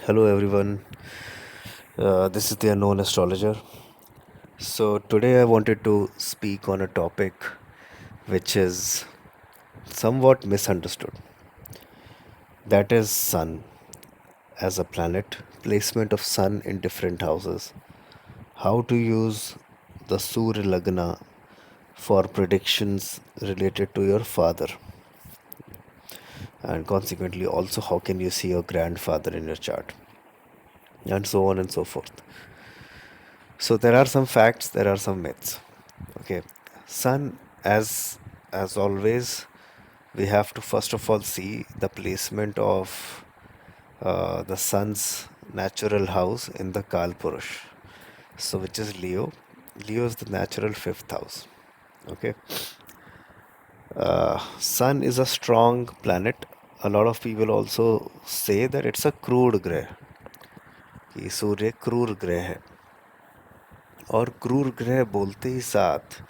Hello everyone, this is the unknown astrologer. So, today I wanted to speak on a topic which is somewhat misunderstood, that is, Sun as a planet, placement of Sun in different houses, how to use the Surya Lagna for predictions related to your father, and consequently, also how can you see your grandfather in your chart, and so on and so forth. So, there are some facts, there are some myths. Okay, Sun, as always, we have to first of all see the placement of the Sun's natural house in the Kalpurush. So, which is Leo. Leo is the natural fifth house. Okay, Sun is a strong planet. A lot of people also say that it's a क्रूर ग्रह, कि सूर्य क्रूर ग्रह है. और क्रूर ग्रह बोलते ही साथ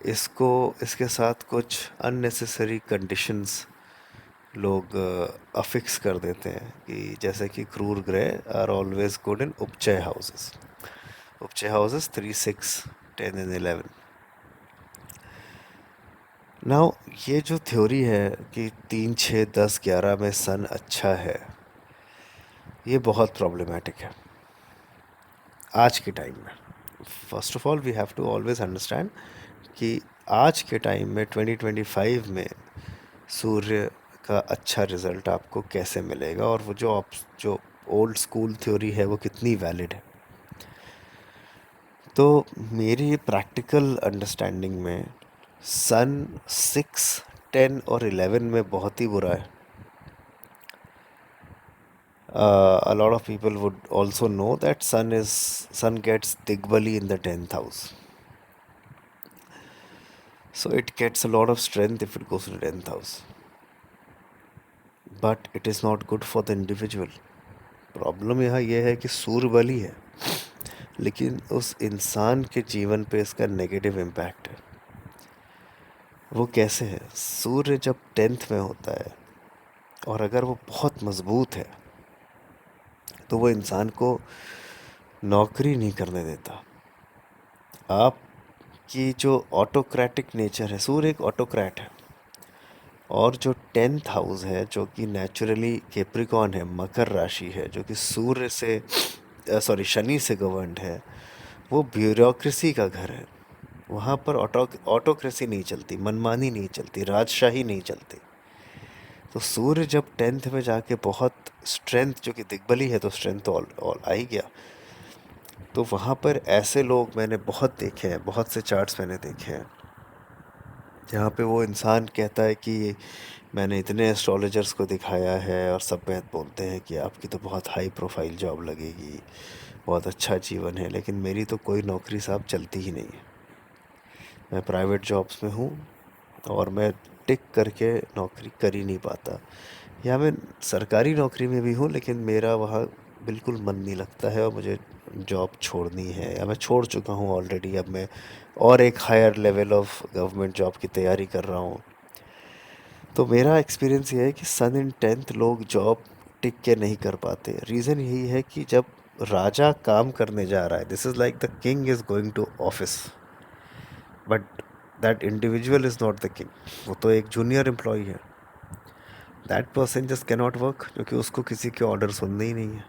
इसको इसके साथ कुछ अननेसेसरी कंडीशंस लोग अफिक्स कर देते हैं, कि जैसे कि क्रूर ग्रह आर ऑलवेज गुड इन उपचय हाउसेस. उपचय हाउसेस 3, 6, 10 एंड 11. नाउ ये जो थ्योरी है कि 3, 6, 10, 11 में सन अच्छा है, ये बहुत प्रॉब्लमेटिक है आज के टाइम में. First of all we have to always understand कि आज के टाइम में 2025 में सूर्य का अच्छा रिजल्ट आपको कैसे मिलेगा, और वो जो ओल्ड स्कूल थ्योरी है वो कितनी वैलिड है. तो मेरी प्रैक्टिकल अंडरस्टैंडिंग में सन 6, 10 और 11 में बहुत ही बुरा है. A lot of people would also know that sun gets digbali in the 10th house, so it gets a lot of strength if it goes to the 10th house, but it is not good for the individual. Problem यहाँ यह है कि सूर्य बली है, लेकिन उस इंसान के जीवन पे इसका नेगेटिव इम्पैक्ट है. वो कैसे है? सूर्य जब 10th में होता है और अगर वो बहुत मजबूत है तो वो इंसान को नौकरी नहीं करने देता. आपकी जो ऑटोक्रेटिक नेचर है, सूर्य एक ऑटोक्रेट है, और जो 10th हाउस है जो कि नेचुरली कैप्रिकॉन है, मकर राशि है, जो कि सूर्य से शनि से गवर्नड है, वो ब्यूरोक्रेसी का घर है. वहाँ पर ऑटोक्रेसी नहीं चलती, मनमानी नहीं चलती, राजशाही नहीं चलती. तो सूर्य जब 10th में जाके बहुत स्ट्रेंथ, जो कि दिग्बली है तो स्ट्रेंथ तो ऑल आ ही गया, तो वहाँ पर ऐसे लोग मैंने बहुत देखे हैं, बहुत से चार्ट्स मैंने देखे हैं जहाँ पे वो इंसान कहता है कि मैंने इतने एस्ट्रोलॉजर्स को दिखाया है और सब बात बोलते हैं कि आपकी तो बहुत हाई प्रोफाइल जॉब लगेगी, बहुत अच्छा जीवन है, लेकिन मेरी तो कोई नौकरी साहब चलती ही नहीं है. मैं प्राइवेट जॉब्स में हूँ और मैं टिक करके नौकरी कर ही नहीं पाता, या मैं सरकारी नौकरी में भी हूँ लेकिन मेरा वहाँ बिल्कुल मन नहीं लगता है और मुझे जॉब छोड़नी है, या मैं छोड़ चुका हूँ ऑलरेडी. अब मैं और एक higher level of government job की तैयारी कर रहा हूँ. तो मेरा एक्सपीरियंस ये है कि सन इन 10th लोग जॉब टिक के नहीं कर पाते. रीज़न यही है कि जब राजा काम करने जा रहा है, this is like the king is going to office, but that individual is not the king. वो तो एक जूनियर एम्प्लॉय है. That person just cannot work, क्योंकि उसको किसी के ऑर्डर सुनने ही नहीं है.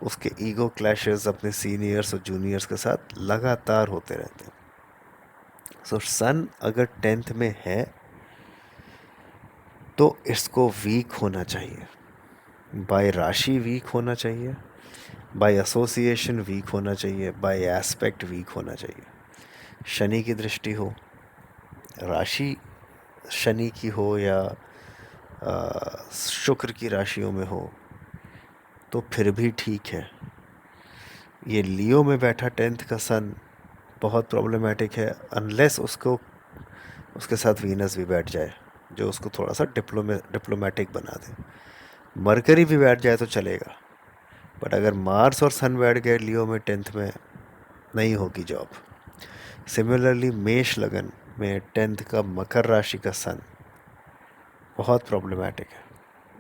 उसके ईगो क्लैशेस अपने सीनियर्स और जूनियर्स के साथ लगातार होते रहते हैं. सो सन अगर 10th में है तो इसको वीक होना चाहिए, बाय राशि वीक होना चाहिए, बाय एसोसिएशन वीक होना चाहिए, बाय एस्पेक्ट वीक होना चाहिए. शनि की दृष्टि हो, राशि शनि की हो, या शुक्र की राशियों में हो, तो फिर भी ठीक है. ये लियो में बैठा 10th का सन बहुत प्रॉब्लमेटिक है, अनलेस उसको उसके साथ वीनस भी बैठ जाए जो उसको थोड़ा सा डिप्लोमेटिक बना दे. मरकरी भी बैठ जाए तो चलेगा, बट अगर मार्स और सन बैठ गए लियो में 10th में, नहीं होगी जॉब. सिमिलरली मेष लगन में 10th का मकर राशि का सन बहुत प्रॉब्लमेटिक है,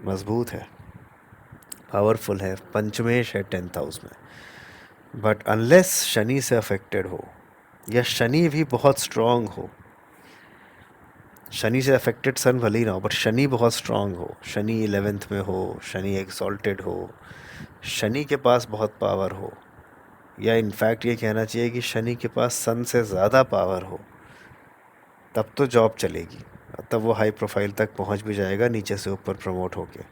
मजबूत है. पावरफुल है, पंचमेश है 10th हाउस में। बट अनलेस शनि से अफेक्टेड हो या शनि भी बहुत स्ट्रांग हो, शनि से अफेक्टेड सन भले ही ना हो बट शनि बहुत स्ट्रांग हो, शनि 11th में हो, शनि एक्सॉल्टेड हो, शनि के पास बहुत पावर हो, या इनफैक्ट ये कहना चाहिए कि शनि के पास सन से ज़्यादा पावर हो, तब तो जॉब चलेगी, तब वो हाई प्रोफाइल तक पहुंच भी जाएगा, नीचे से ऊपर प्रमोट होके।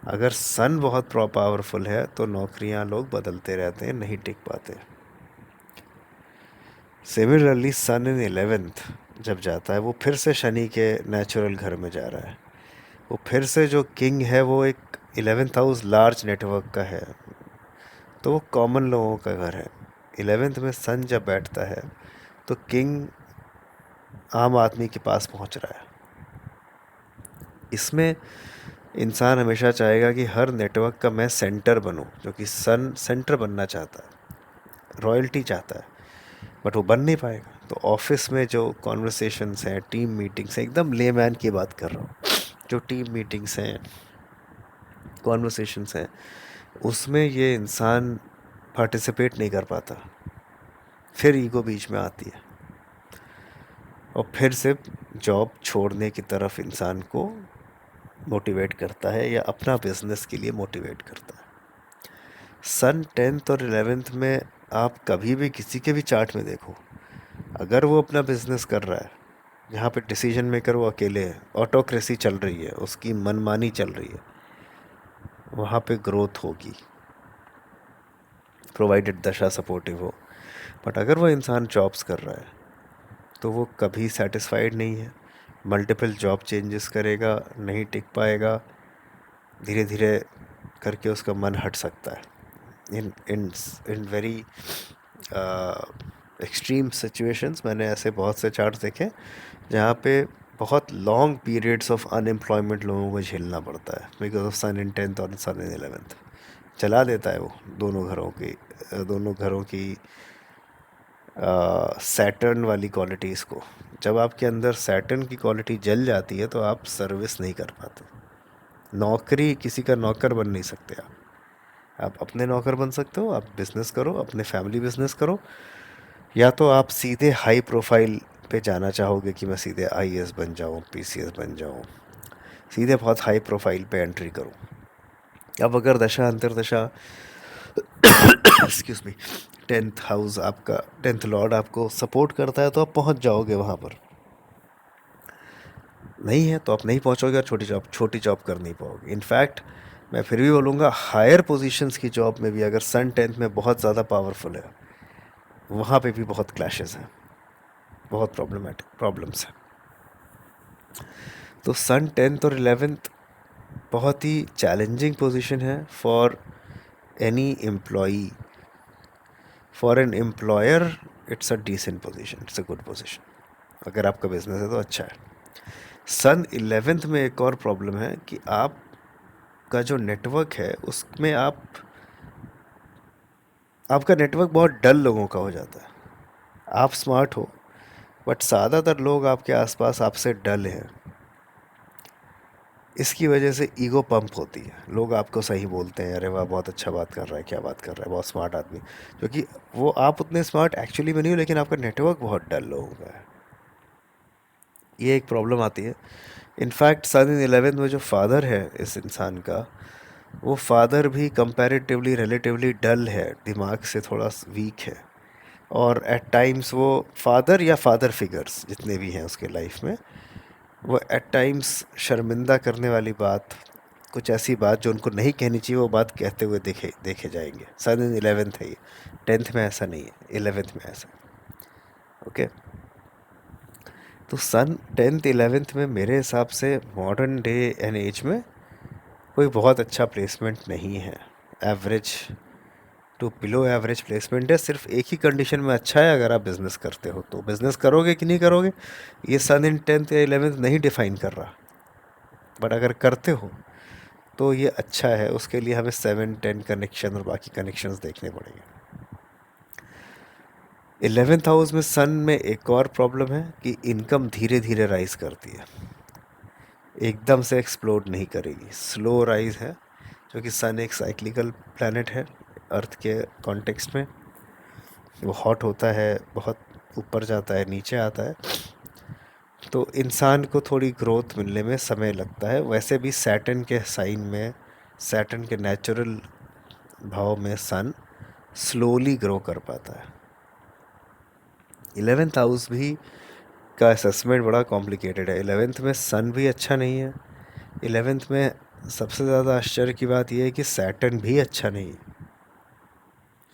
अगर सन बहुत पावरफुल है तो नौकरियां लोग बदलते रहते हैं, नहीं टिक पाते। सिमिलरली सन इन 11th जब जाता है, वो फिर से शनि के नेचुरल घर में जा रहा है, वो फिर से जो किंग है वो एक 11th हाउस लार्ज नेटवर्क का है, तो वो कॉमन लोगों का घर है। 11th में सन जब बैठता है तो किंग आम आदमी के पास पहुंच रहा है। इसमें इंसान हमेशा चाहेगा कि हर नेटवर्क का मैं सेंटर बनूं, जो कि सन सेंटर बनना चाहता है, रॉयल्टी चाहता है, बट वो बन नहीं पाएगा। तो ऑफिस में जो कॉन्वर्सेशंस हैं, टीम मीटिंग्स हैं, एकदम लेमैन की बात कर रहा हूँ, जो टीम मीटिंग्स हैं, कॉन्वर्सेशंस हैं, उसमें ये इंसान पार्टिसिपेट नहीं कर पाता, फिर ईगो बीच में आती है और फिर से जॉब छोड़ने की तरफ इंसान को मोटिवेट करता है या अपना बिजनेस के लिए मोटिवेट करता है। सन 10th और 11th में आप कभी भी किसी के भी चार्ट में देखो, अगर वो अपना बिजनेस कर रहा है, यहाँ पे डिसीजन मेकर वो अकेले है, ऑटोक्रेसी चल रही है, उसकी मनमानी चल रही है, वहाँ पे ग्रोथ होगी, प्रोवाइडेड दशा सपोर्टिव हो। बट अगर वो इंसान जॉब्स कर रहा है तो वो कभी सेटिस्फाइड नहीं है, मल्टीपल जॉब चेंजेस करेगा, नहीं टिक पाएगा, धीरे धीरे करके उसका मन हट सकता है। इन इन इन वेरी एक्सट्रीम सिचुएशंस मैंने ऐसे बहुत से चार्ट्स देखे जहाँ पे बहुत लॉन्ग पीरियड्स ऑफ अनएम्प्लॉयमेंट लोगों को झेलना पड़ता है because of sun in 10th और सन इन 11th। चला देता है वो दोनों घरों की सैटर्न वाली क्वालिटीज़ को। जब आपके अंदर सैटर्न की क्वालिटी जल जाती है तो आप सर्विस नहीं कर पाते, नौकरी किसी का नौकर बन नहीं सकते आप अपने नौकर बन सकते हो, आप बिज़नेस करो, अपने फैमिली बिज़नेस करो, या तो आप सीधे हाई प्रोफाइल पे जाना चाहोगे कि मैं सीधे आईएएस बन जाऊँ, पीसीएस बन जाऊँ, सीधे बहुत हाई प्रोफाइल पे एंट्री करूँ। अब अगर दशा अंतरदशा एक्सक्यूज मी 10th हाउस आपका 10th लॉर्ड आपको सपोर्ट करता है तो आप पहुंच जाओगे वहाँ पर, नहीं है तो आप नहीं पहुंचोगे और छोटी जॉब कर नहीं पाओगे। इनफैक्ट मैं फिर भी बोलूँगा हायर पोजीशंस की जॉब में भी अगर सन 10th में बहुत ज़्यादा पावरफुल है, वहाँ पे भी बहुत क्लैशेस हैं, बहुत प्रॉब्लम्स हैं। तो सन 10th और 11th बहुत ही चैलेंजिंग पोजीशन है for any employee. For an employer it's a decent position, it's a good position, अगर आपका बिजनेस है तो अच्छा है। सन 11th में एक और प्रॉब्लम है कि आपका जो नेटवर्क है उसमें आपका नेटवर्क बहुत डल लोगों का हो जाता है। आप स्मार्ट हो बट ज़्यादातर लोग आपके आसपास आपसे डल हैं, इसकी वजह से ईगो पंप होती है, लोग आपको सही बोलते हैं, अरे वाह बहुत अच्छा बात कर रहा है, क्या बात कर रहा है, बहुत स्मार्ट आदमी, क्योंकि वो आप उतने स्मार्ट एक्चुअली में नहीं हो, लेकिन आपका नेटवर्क बहुत डल लोगों का है। ये एक प्रॉब्लम आती है। इनफैक्ट सन इन 11th में जो फादर है इस इंसान का, वो फादर भी कंपैरेटिवली रिलेटिवली डल है, दिमाग से थोड़ा वीक है, और एट टाइम्स वो फादर या फादर फिगर्स जितने भी हैं उसके लाइफ में, वो एट टाइम्स शर्मिंदा करने वाली बात, कुछ ऐसी बात जो उनको नहीं कहनी चाहिए वो बात कहते हुए देखे जाएंगे। सन इन 11th है ये, 10th में ऐसा नहीं है, 11th में ऐसा। ओके, तो सन 10th 11th में मेरे हिसाब से मॉडर्न डे एंड एज में कोई बहुत अच्छा प्लेसमेंट नहीं है, average to below average placement है। सिर्फ एक ही कंडीशन में अच्छा है, अगर आप बिज़नेस करते हो तो। बिज़नेस करोगे कि नहीं करोगे ये सन इन 10th या 11th नहीं डिफाइन कर रहा, बट अगर करते हो तो ये अच्छा है। उसके लिए हमें 7 10 कनेक्शन और बाकी कनेक्शंस देखने पड़ेंगे। 11th हाउस में सन में एक और प्रॉब्लम है कि इनकम धीरे धीरे राइज करती है, एकदम से एक्सप्लोड नहीं करेगी, स्लो राइज है, क्योंकि सन एक साइक्लिकल प्लैनेट है अर्थ के कॉन्टेक्स्ट में। वो हॉट होता है, बहुत ऊपर जाता है, नीचे आता है, तो इंसान को थोड़ी ग्रोथ मिलने में समय लगता है। वैसे भी सैटर्न के साइन में, सैटर्न के नेचुरल भाव में सन स्लोली ग्रो कर पाता है। 11th हाउस भी का असेसमेंट बड़ा कॉम्प्लिकेटेड है। 11th में सन भी अच्छा नहीं है। 11th में सबसे ज़्यादा आश्चर्य की बात यह है कि सैटर्न भी अच्छा नहीं है,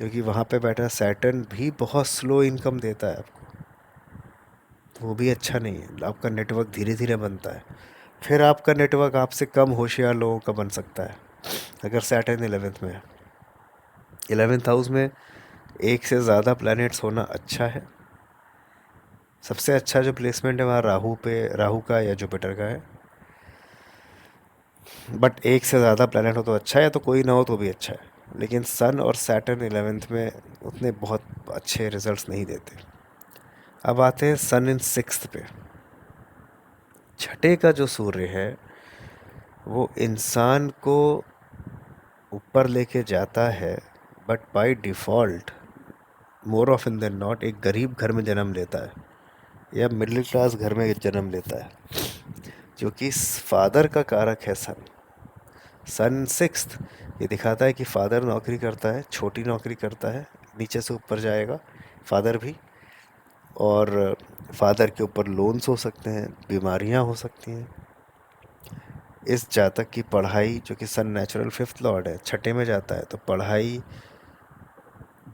क्योंकि वहाँ पे बैठा सैटर्न भी बहुत स्लो इनकम देता है आपको, तो वो भी अच्छा नहीं है। आपका नेटवर्क धीरे धीरे बनता है, फिर आपका नेटवर्क आपसे कम होशियार लोगों का बन सकता है अगर सैटर्न 11th में है। 11th हाउस में एक से ज़्यादा प्लैनेट्स होना अच्छा है। सबसे अच्छा जो प्लेसमेंट है वहाँ राहु पे, राहु का या जुपिटर का है। बट एक से ज़्यादा प्लैनेट हो तो अच्छा है, तो कोई ना हो तो भी अच्छा है। लेकिन सन और सैटर्न 11th में उतने बहुत अच्छे रिजल्ट्स नहीं देते। अब आते हैं सन इन 6th पे। छठे का जो सूर्य है वो इंसान को ऊपर लेके जाता है, but by default more often than not एक गरीब घर में जन्म लेता है या मिडिल क्लास घर में जन्म लेता है, जो कि फादर का कारक है सन। सन 6th ये दिखाता है कि फादर नौकरी करता है, छोटी नौकरी करता है, नीचे से ऊपर जाएगा फादर भी, और फादर के ऊपर लोन्स हो सकते हैं, बीमारियां हो सकती हैं। इस जातक की पढ़ाई, जो कि सन नेचुरल 5th लॉर्ड है, छठे में जाता है, तो पढ़ाई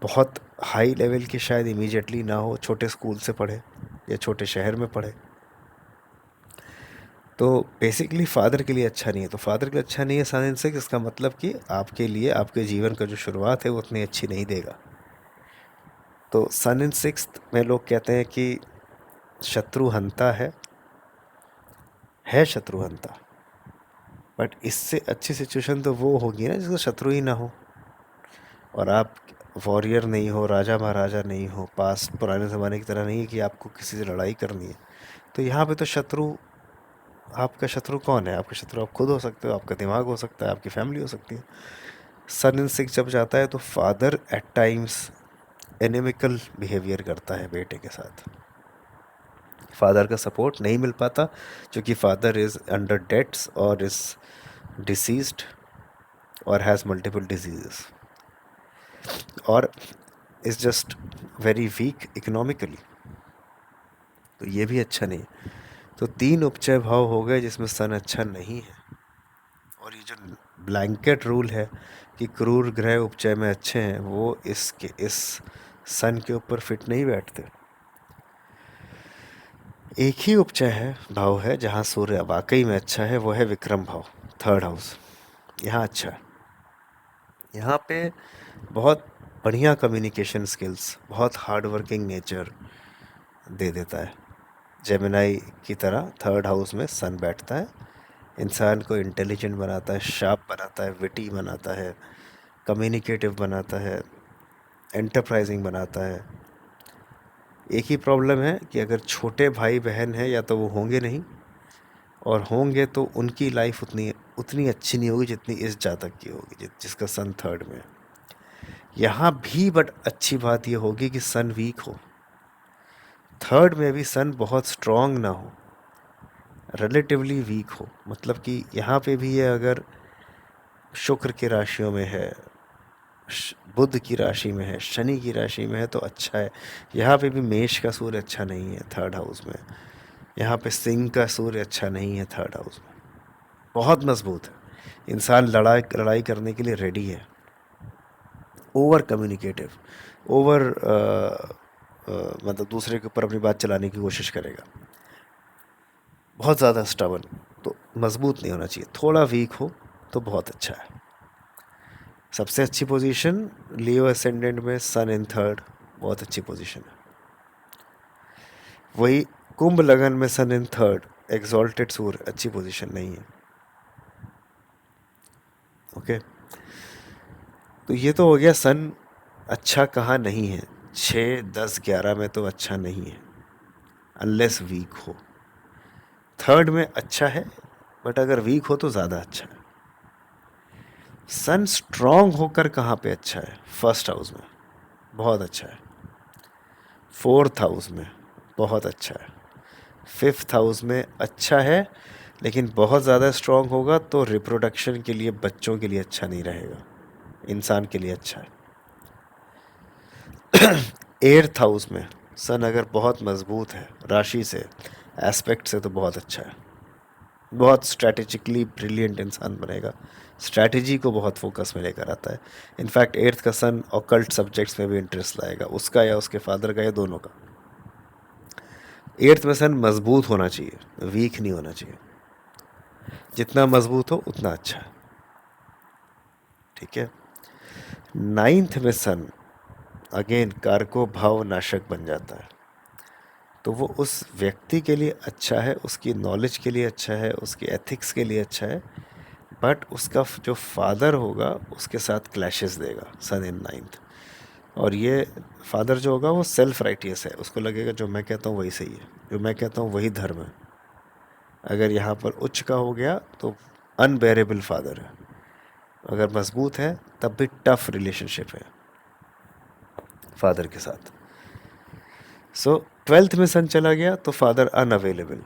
बहुत हाई लेवल की शायद इमीडिएटली ना हो, छोटे स्कूल से पढ़े या छोटे शहर में पढ़े। तो बेसिकली फादर के लिए अच्छा नहीं है। तो फादर के लिए अच्छा नहीं है सन इन 6, इसका मतलब कि आपके लिए आपके जीवन का जो शुरुआत है वो उतनी अच्छी नहीं देगा। तो सन इन 6th में लोग कहते हैं कि शत्रुहंता है शत्रुहंता। बट इससे अच्छी सिचुएशन तो वो होगी ना जिसका शत्रु ही ना हो, और आप वॉरियर नहीं हो, राजा महाराजा नहीं हो, पास पुराने ज़माने की तरह नहीं है कि आपको किसी से लड़ाई करनी है। तो यहाँ पे तो शत्रु, आपका शत्रु कौन है? आपका शत्रु आप खुद हो सकते हो, आपका दिमाग हो सकता है, आपकी फैमिली हो सकती है। सन इन 6 जब जाता है तो father eight times inimical behaviour करता है बेटे के साथ। फादर का सपोर्ट नहीं मिल पाता, क्योंकि फादर इज़ अंडर डेट्स और इज़ डिसीज्ड और हैज़ मल्टीपल डिजीज़ और is just very weak economically. तो ये भी अच्छा नहीं। तो 3 उपचय भाव हो गए जिसमें सन अच्छा नहीं है। और ये जो ब्लैंकेट रूल है कि क्रूर ग्रह उपचय में अच्छे हैं, वो इस सन के ऊपर फिट नहीं बैठते। एक ही उपचय है, भाव है जहाँ सूर्य वाकई में अच्छा है, वो है विक्रम भाव, 3rd हाउस। यहाँ अच्छा है। यहाँ पे बहुत बढ़िया कम्युनिकेशन स्किल्स, बहुत हार्ड वर्किंग नेचर दे देता है। जेमिनाई की तरह 3rd हाउस में सन बैठता है, इंसान को इंटेलिजेंट बनाता है, शार्प बनाता है, विटी बनाता है, कम्युनिकेटिव बनाता है, एंटरप्राइजिंग बनाता है। एक ही प्रॉब्लम है कि अगर छोटे भाई बहन हैं या तो वो होंगे नहीं, और होंगे तो उनकी लाइफ उतनी उतनी अच्छी नहीं होगी जितनी इस जातक की होगी जिसका सन 3rd में है। यहाँ भी बट अच्छी बात ये होगी कि सन वीक हो, 3rd में भी सन बहुत स्ट्रॉन्ग ना हो, रिलेटिवली वीक हो। मतलब कि यहाँ पे भी ये अगर शुक्र की राशियों में है, बुध की राशि में है, शनि की राशि में है तो अच्छा है। यहाँ पे भी मेष का सूर्य अच्छा नहीं है 3rd हाउस में। यहाँ पे सिंह का सूर्य अच्छा नहीं है 3rd हाउस में। बहुत मजबूत है, इंसान लड़ाई लड़ाई करने के लिए रेडी है, ओवर कम्युनिकेटिव, ओवर मतलब दूसरे के ऊपर अपनी बात चलाने की कोशिश करेगा, बहुत ज़्यादा स्टबन। तो मजबूत नहीं होना चाहिए, थोड़ा वीक हो तो बहुत अच्छा है। सबसे अच्छी पोजीशन लियो असेंडेंट में सन इन 3rd, बहुत अच्छी पोजीशन है। वही कुंभ लगन में सन इन 3rd, एग्जॉल्टेड सूर्य, अच्छी पोजीशन नहीं है। ओके, तो ये तो हो गया सन अच्छा कहाँ नहीं है। 6, 10, 11 में तो अच्छा नहीं है अनलेस वीक हो। 3rd में अच्छा है, बट अगर वीक हो तो ज़्यादा अच्छा है। सन स्ट्रांग होकर कहाँ पे अच्छा है? फर्स्ट हाउस में बहुत अच्छा है, फोर्थ हाउस में बहुत अच्छा है, फिफ्थ हाउस में अच्छा है, लेकिन बहुत ज़्यादा स्ट्रांग होगा तो रिप्रोडक्शन के लिए, बच्चों के लिए अच्छा नहीं रहेगा, इंसान के लिए अच्छा है। एट्थ हाउस में सन अगर बहुत मजबूत है राशि से, एस्पेक्ट से, तो बहुत अच्छा है, बहुत स्ट्रैटेजिकली ब्रिलियंट इंसान बनेगा, स्ट्रैटेजी को बहुत फोकस में लेकर आता है। इनफैक्ट एट्थ का सन ऑकल्ट सब्जेक्ट्स में भी इंटरेस्ट लाएगा, उसका या उसके फादर का या दोनों का। एट्थ में सन मजबूत होना चाहिए, वीक नहीं होना चाहिए, जितना मजबूत हो उतना अच्छा है, ठीक है। नाइन्थ में सन अगेन कारको भाव नाशक बन जाता है, तो वो उस व्यक्ति के लिए अच्छा है, उसकी नॉलेज के लिए अच्छा है, उसकी एथिक्स के लिए अच्छा है, बट उसका जो फादर होगा उसके साथ क्लैशेस देगा सन इन नाइन्थ। और ये फादर जो होगा वो सेल्फ राइटियस है, उसको लगेगा जो मैं कहता हूँ वही सही है, जो मैं कहता हूँ वही धर्म है। अगर यहाँ पर उच्च का हो गया तो अनबेरेबल फादर है, अगर मजबूत है तब भी टफ रिलेशनशिप है फादर के साथ। सो ट्वेल्थ में सन चला गया तो फादर अनअवेलेबल,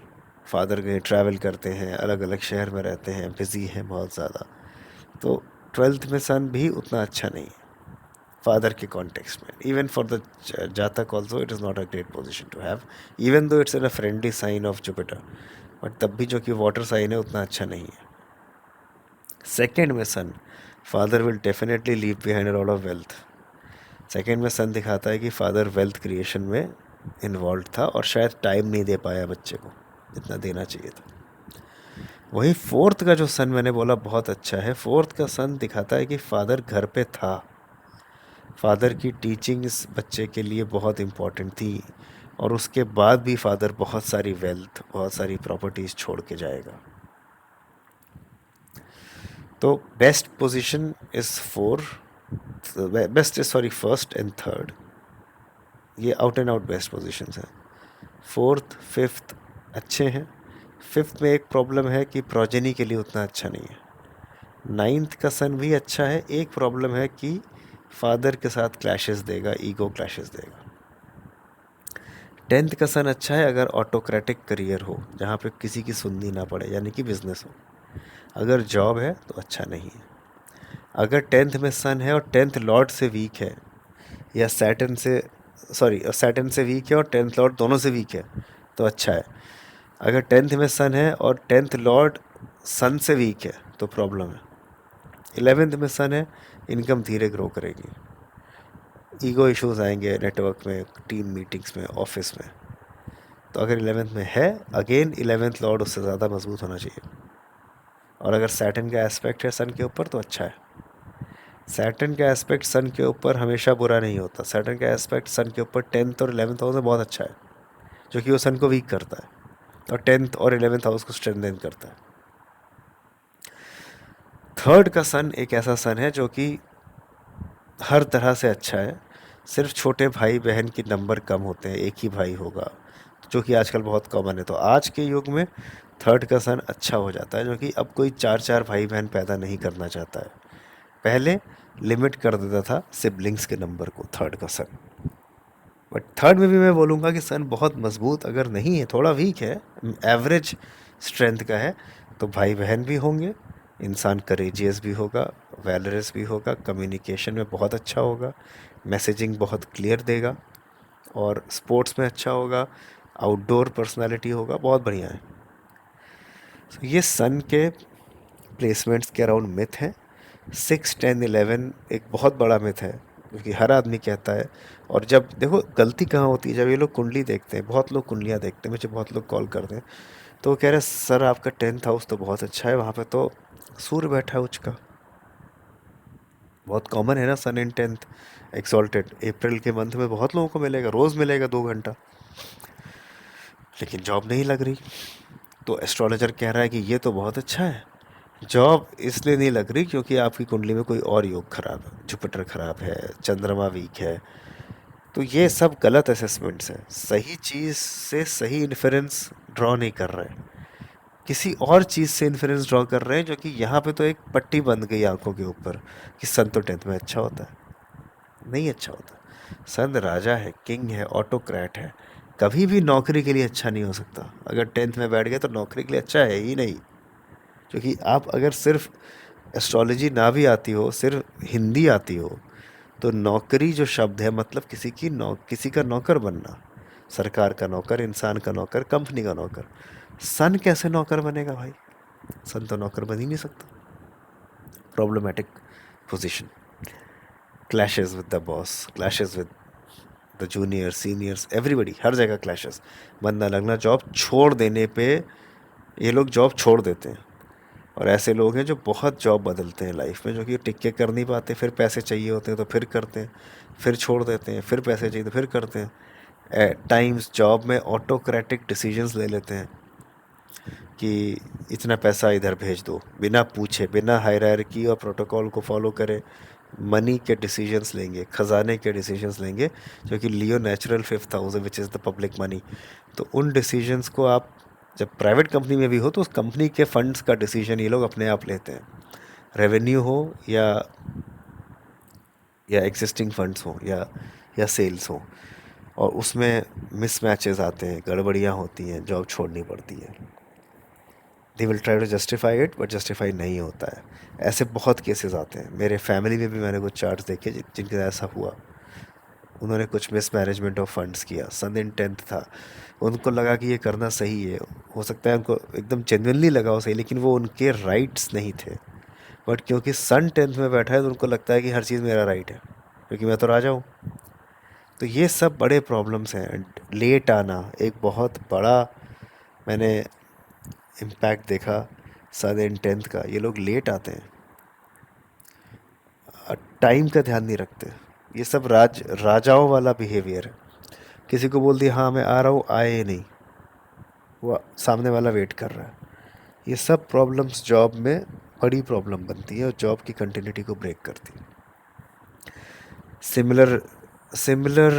फादर कहीं ट्रैवल करते हैं, अलग अलग शहर में रहते हैं, बिजी हैं बहुत ज़्यादा, तो ट्वेल्थ में सन भी उतना अच्छा नहीं है फादर के कॉन्टेक्स्ट में। इवन फॉर द जातक also it is not a great position to have, even though it's in a friendly sign of Jupiter, but तब भी जो कि वाटर साइन है उतना अच्छा नहीं है। सेकेंड में son, father will definitely leave behind a lot of wealth. Second में सन दिखाता है कि फादर वेल्थ क्रिएशन में इन्वॉल्व था और शायद टाइम नहीं दे पाया बच्चे को जितना देना चाहिए था। वही फोर्थ का जो सन मैंने बोला बहुत अच्छा है, फोर्थ का सन दिखाता है कि फादर घर पे था, फादर की टीचिंग इस बच्चे के लिए बहुत इम्पोर्टेंट थी, और उसके बाद भी फादर बहुत सारी वेल्थ, बहुत सारी प्रॉपर्टीज़ छोड़ के जाएगा। तो best position is four, best is sorry first and third, ये out and out best positions हैं। फोर्थ फिफ्थ अच्छे हैं, फिफ्थ में एक प्रॉब्लम है कि प्रोजेनी के लिए उतना अच्छा नहीं है। नाइन्थ का सन भी अच्छा है, एक प्रॉब्लम है कि फादर के साथ क्लैशेस देगा, ईगो क्लैशेस देगा। टेंथ का सन अच्छा है अगर ऑटोक्रेटिक करियर हो जहाँ पे किसी की सुननी ना पड़े, यानी कि बिजनेस हो। अगर जॉब है तो अच्छा नहीं है। अगर टेंथ में सन है और टेंथ लॉर्ड से वीक है, या सैटर्न से, सॉरी सैटर्न से वीक है और टेंथ लॉर्ड दोनों से वीक है, तो अच्छा है। अगर टेंथ में सन है और टेंथ लॉर्ड सन से वीक है तो प्रॉब्लम है। इलेवेंथ में सन है, इनकम धीरे ग्रो करेगी, ईगो इश्यूज आएंगे नेटवर्क में, टीम मीटिंग्स में, ऑफिस में। तो अगर इलेवेंथ में है, अगेन इलेवेंथ लॉर्ड उससे ज़्यादा मजबूत होना चाहिए। और अगर सैटर्न का एस्पेक्ट है सन के ऊपर तो अच्छा है। सैटर्न का एस्पेक्ट सन के ऊपर हमेशा बुरा नहीं होता, सैटर्न का एस्पेक्ट सन के ऊपर टेंथ और इलेवेंथ हाउस में बहुत अच्छा है, जो कि वो सन को वीक करता है और टेंथ और इलेवेंथ हाउस को स्ट्रेंथन करता है। थर्ड का सन एक ऐसा सन है जो कि हर तरह से अच्छा है, सिर्फ छोटे भाई बहन के नंबर कम होते हैं, एक ही भाई होगा, जो कि आजकल बहुत कॉमन है। तो आज के युग में थर्ड का सन अच्छा हो जाता है, जो कि अब कोई चार चार भाई बहन पैदा नहीं करना चाहता है। पहले लिमिट कर देता था सिबलिंग्स के नंबर को थर्ड का सन, बट थर्ड में भी मैं बोलूँगा कि सन बहुत मजबूत अगर नहीं है, थोड़ा वीक है, एवरेज स्ट्रेंथ का है, तो भाई बहन भी होंगे, इंसान करेजियस भी होगा, वैलरस भी होगा, कम्युनिकेशन में बहुत अच्छा होगा, मैसेजिंग बहुत क्लियर देगा, और स्पोर्ट्स में अच्छा होगा, आउटडोर पर्सनालिटी होगा, बहुत बढ़िया है। तो ये सन के प्लेसमेंट्स के अराउंड मिथ है। 6, 10, 11 एक बहुत बड़ा मिथ है क्योंकि हर आदमी कहता है, और जब देखो गलती कहाँ होती है, जब ये लोग कुंडली देखते हैं, बहुत लोग कुंडलियाँ देखते हैं, मुझे बहुत लोग कॉल करते हैं, तो वो कह रहे हैं सर आपका टेंथ हाउस तो बहुत अच्छा है, वहाँ पे तो सूर्य बैठा है उच्च का। बहुत कॉमन है ना सन इन टेंथ एक्सॉल्टेड, अप्रैल के मंथ में बहुत लोगों को मिलेगा, रोज़ मिलेगा 2 घंटा, लेकिन जॉब नहीं लग रही। तो एस्ट्रोलॉजर कह रहा है कि ये तो बहुत अच्छा है, जॉब इसलिए नहीं लग रही क्योंकि आपकी कुंडली में कोई और योग खराब है, जुपिटर खराब है, चंद्रमा वीक है। तो ये सब गलत असेसमेंट्स हैं, सही चीज़ से सही इन्फेरेंस ड्रॉ नहीं कर रहे हैं। किसी और चीज़ से इन्फ्लुएंस ड्रॉ कर रहे हैं, जो कि यहाँ पे तो एक पट्टी बंध गई आंखों के ऊपर कि सन तो 10th में अच्छा होता है। नहीं अच्छा होता। सन राजा है, किंग है, ऑटोक्रेट है, कभी भी नौकरी के लिए अच्छा नहीं हो सकता। अगर 10th में बैठ गए तो नौकरी के लिए अच्छा है ही नहीं। क्योंकि आप अगर सिर्फ एस्ट्रोलॉजी ना भी आती हो, सिर्फ हिंदी आती हो, तो नौकरी जो शब्द है मतलब किसी का नौकर बनना। सरकार का नौकर, इंसान का नौकर, कंपनी का नौकर। सन कैसे नौकर बनेगा भाई? सन तो नौकर बन ही नहीं सकता। Problematic position. Clashes with the boss, clashes with the junior seniors, everybody, हर जगह क्लैशेस। बनना लगना, जॉब छोड़ देने पे ये लोग जॉब छोड़ देते हैं। और ऐसे लोग हैं जो बहुत जॉब बदलते हैं लाइफ में, जो कि टिक के कर नहीं पाते, फिर पैसे चाहिए होते हैं तो फिर करते हैं, फिर छोड़ देते हैं, फिर पैसे चाहिए तो फिर करते हैं। टाइम्स जॉब में ऑटोक्रेटिक डिसीजंस ले लेते हैं कि इतना पैसा इधर भेज दो, बिना पूछे, बिना हायरार्की और प्रोटोकॉल को फॉलो करे मनी के डिसीजंस लेंगे, खजाने के डिसीजंस लेंगे, जो कि लियो नेचुरल फिफ्थ हाउस है, which is the public money. तो उन डिसीजंस को आप जब प्राइवेट कंपनी में भी हो तो उस कंपनी के फंड्स का डिसीजन ये लोग अपने आप लेते हैं। रेवेन्यू हो या एग्जिस्टिंग फंड्स हो या सेल्स हो, और उसमें मिसमैचेस आते हैं, गड़बड़ियाँ होती हैं, जॉब छोड़नी पड़ती है। They will try to justify it, but justify नहीं होता है। ऐसे बहुत केसेस आते हैं। मेरे फैमिली में भी मैंने कुछ चार्ट्स देखे जिनके साथ ऐसा हुआ। उन्होंने कुछ मिसमैनेजमेंट ऑफ फंड्स किया, सन इन 10th था, उनको लगा कि ये करना सही है, हो सकता है उनको एकदम जेन्युइनली लगा हो सही, लेकिन वो उनके राइट्स नहीं थे। बट क्योंकि सन 10th में बैठा है तो उनको लगता है कि हर चीज़ मेरा राइट है, क्योंकि मैं तो राजा हूँ। तो ये सब बड़े प्रॉब्लम्स हैं। लेट आना एक बहुत बड़ा, मैंने इम्पैक्ट देखा सन इन 10th का। ये लोग लेट आते हैं, टाइम का ध्यान नहीं रखते। ये सब राजाओं वाला बिहेवियर है। किसी को बोल दिया हाँ मैं आ रहा हूँ, आए ही नहीं, वो सामने वाला वेट कर रहा है। ये सब प्रॉब्लम्स जॉब में बड़ी प्रॉब्लम बनती है और जॉब की कंटिन्यूटी को ब्रेक करती है। सिमिलर सिमिलर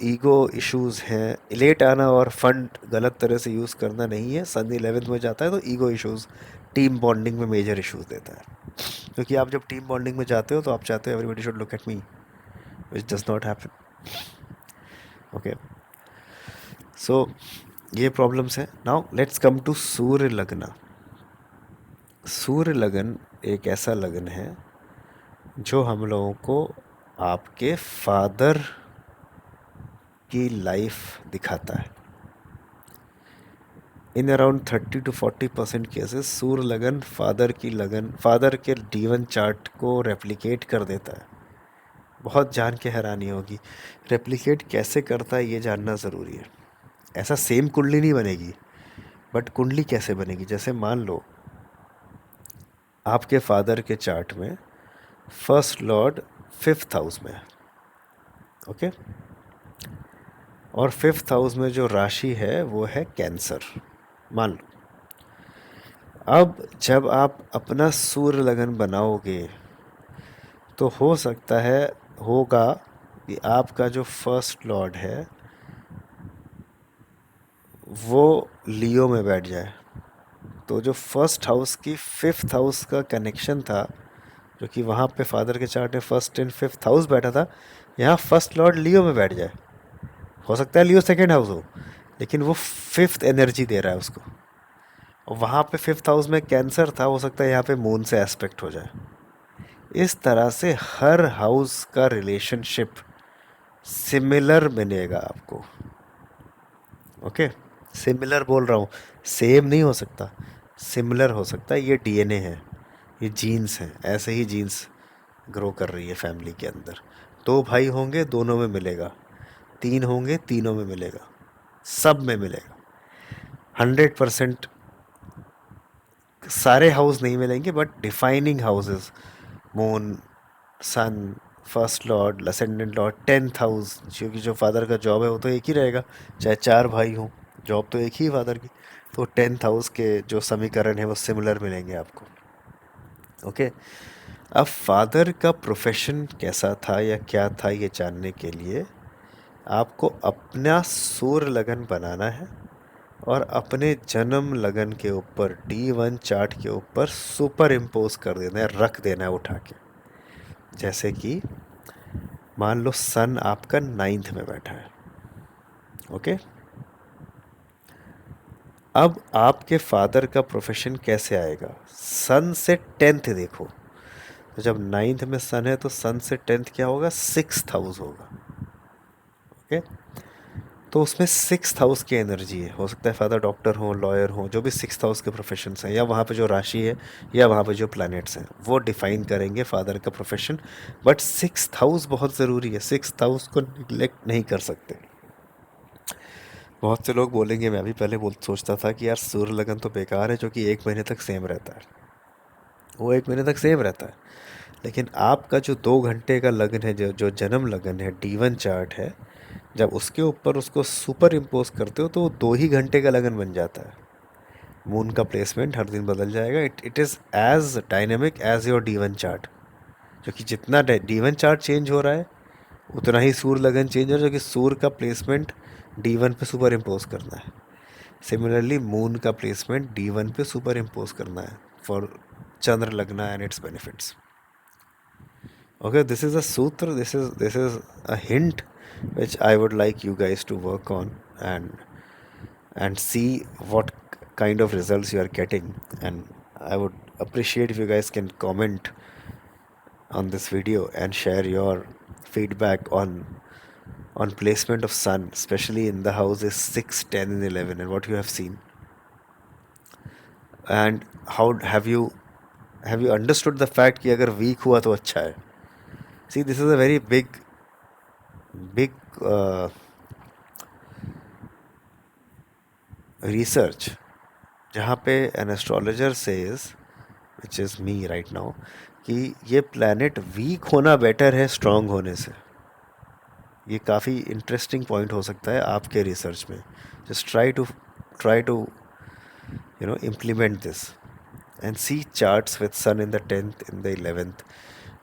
ईगो इश्यूज हैं। लेट आना और फंड गलत तरह से यूज़ करना नहीं है। सन 11th में जाता है तो ईगो इश्यूज टीम बॉन्डिंग में मेजर इश्यूज देता है। क्योंकि आप जब टीम बॉन्डिंग में जाते हो तो आप चाहते हो everybody should look at me, which does not happen. Okay, so ये प्रॉब्लम्स हैं। Now let's come to Surya lagna. Surya लगन एक ऐसा लगन है जो हम लोगों को आपके फादर की लाइफ दिखाता है। इन अराउंड 30 to 40% केसेस सूर्य लगन फादर के जीवन चार्ट को रेप्लिकेट कर देता है। बहुत जान के हैरानी होगी, रेप्लिकेट कैसे करता है ये जानना ज़रूरी है। ऐसा सेम कुंडली नहीं बनेगी, बट कुंडली कैसे बनेगी? जैसे मान लो आपके फादर के चार्ट में फर्स्ट लॉर्ड 5th हाउस में है, ओके, और 5th हाउस में जो राशि है वो है कैंसर, मान लो। अब जब आप अपना सूर्य लगन बनाओगे तो हो सकता है होगा कि आपका जो फर्स्ट लॉर्ड है वो लियो में बैठ जाए। तो जो फर्स्ट हाउस की 5th हाउस का कनेक्शन था, जो कि वहाँ पे फादर के चार्ट में फर्स्ट एंड 5th हाउस बैठा था, यहाँ फर्स्ट लॉर्ड लियो में बैठ जाए। हो सकता है लियो सेकेंड हाउस हो, लेकिन वो 5th एनर्जी दे रहा है उसको। और वहाँ पे 5th हाउस में कैंसर था, हो सकता है यहाँ पे मून से एस्पेक्ट हो जाए। इस तरह से हर हाउस का रिलेशनशिप सिमिलर मिलेगा आपको। ओके, सिमिलर बोल रहा हूँ, सेम नहीं हो सकता, सिमिलर हो सकता है। ये डीएनए है, ये जीन्स हैं, ऐसे ही जीन्स ग्रो कर रही है फैमिली के अंदर। 2 भाई होंगे, दोनों में मिलेगा। 3 होंगे, तीनों में मिलेगा, सब में मिलेगा। 100% सारे हाउस नहीं मिलेंगे, but defining houses, moon, sun, first lord, ascendant lord, 10th house, क्योंकि जो फादर का जॉब है वो तो एक ही रहेगा, चाहे 4 भाई हों, जॉब तो एक ही फादर की। तो 10th हाउस के जो समीकरण है वो सिमिलर मिलेंगे आपको। ओके, अब फादर का प्रोफेशन कैसा था या क्या था ये जानने के लिए आपको अपना सूर्य लगन बनाना है और अपने जन्म लगन के ऊपर D1 चार्ट के ऊपर सुपर इम्पोज कर देना है, रख देना है उठा के। जैसे कि मान लो सन आपका 9th में बैठा है, ओके। अब आपके फादर का प्रोफेशन कैसे आएगा? सन से 10th देखो, तो जब 9th में सन है तो सन से 10th क्या होगा? 6th हाउस होगा, ओके। तो उसमें 6th हाउस की एनर्जी है। हो सकता है फादर डॉक्टर हो, लॉयर हो, जो भी 6th हाउस के प्रोफेशंस हैं, या वहाँ पे जो राशि है या वहाँ पे जो प्लैनेट्स हैं वो डिफाइन करेंगे फादर का प्रोफेशन। बट 6th हाउस बहुत ज़रूरी है, 6th हाउस को निगलेक्ट नहीं कर सकते। बहुत से लोग बोलेंगे, मैं भी पहले बोल सोचता था कि यार सूर्य लगन तो बेकार है, जो कि 1 महीने तक सेम रहता है, वो 1 महीने तक सेम रहता है। लेकिन आपका जो 2 घंटे का लगन है, जो जो जन्म लगन है, D1 चार्ट है, जब उसके ऊपर उसको सुपर इम्पोज करते हो तो वो 2 ही घंटे का लगन बन जाता है। मून का प्लेसमेंट हर दिन बदल जाएगा। It is as dynamic as your D1 chart, जो कि जितना D1 चार्ट चेंज हो रहा है उतना ही सूर्य लगन चेंज हो रहा है, जो कि सूर्य का प्लेसमेंट D1 पे सुपर इम्पोज करना है। सिमिलरली मून का प्लेसमेंट D1 पे सुपर इम्पोज करना है फॉर चंद्र लगना and it's benefits. Okay, this is a sutra. This is a hint which I would like you guys to work on and see what kind of results you are getting. And I would appreciate if you guys can comment on this video and share your feedback on placement of sun, especially in the houses 6, 10, and 11, and what you have seen. And how have you understood the fact कि अगर weak हुआ तो अच्छा है? See, this is a very big research जहाँ पे an astrologer says, which is me right now, कि ये प्लैनेट वीक होना बेटर है स्ट्रांग होने से। ये काफ़ी इंटरेस्टिंग पॉइंट हो सकता है आपके रिसर्च में। Just try to implement this and see charts with sun in the 10th, in the 11th,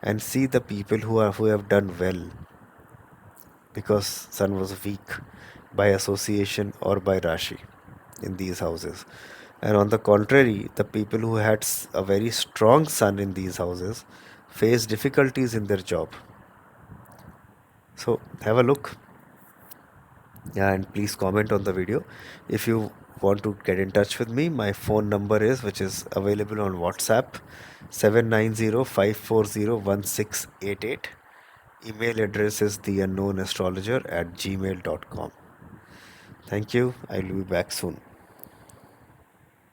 and see the people who have done well because sun was weak by association or by rashi in these houses. And on the contrary, the people who had a very strong sun in these houses face difficulties in their job. So have a look, and please comment on the video. If you want to get in touch with me, my phone number is, which is available on WhatsApp, 790-540-1688. Email address is theunknownastrologer@gmail.com. Thank you. I'll be back soon.